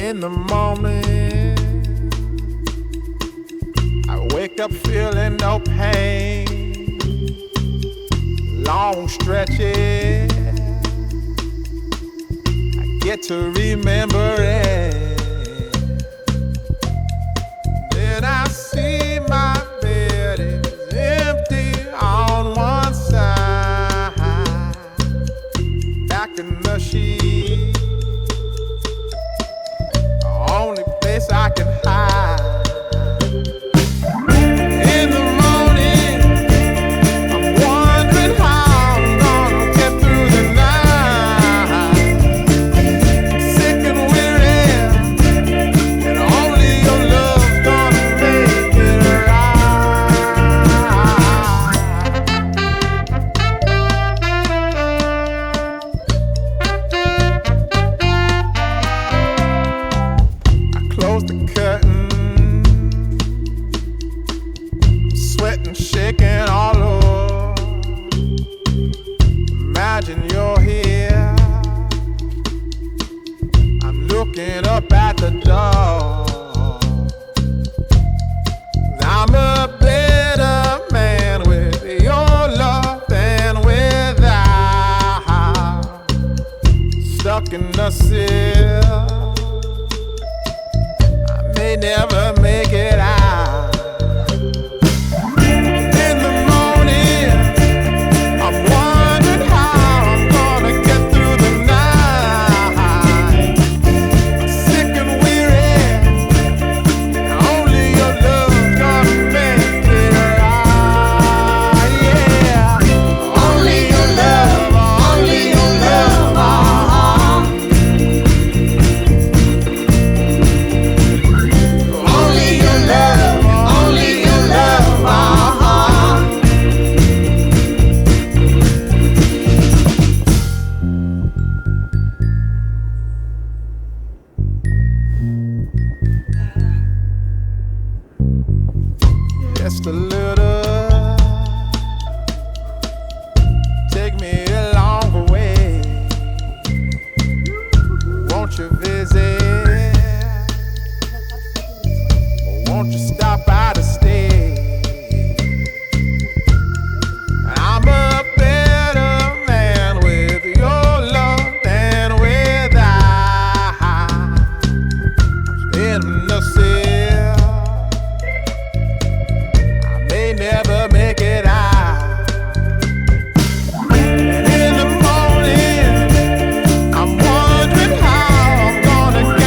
In the morning, I wake up feeling no pain. Long stretches, I get to remember it. Then I see my bed is empty on one side. Back in the sheet, only place I can hide. In the morning, I'm wondering how I'm gonna get through the night. I'm sick and weary, and only your love's gonna make it close the curtain, sweating, shaking all over. Imagine you're here, I'm looking up at the door. I'm a better man with your love than without. Stuck in the sill, may never make it out. In the morning, I'm wondering how I'm gonna get through the night. I'm sick and weary, only your love's gonna make it right. Yeah, only your love, only your love. Only your love, only your love, Just a little, take me along the way. Won't you visit? Won't you stop by to stay? I'm a better man with your love than without. In the cell, I may never make it out. And in the morning, I'm wondering how I'm gonna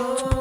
Oh.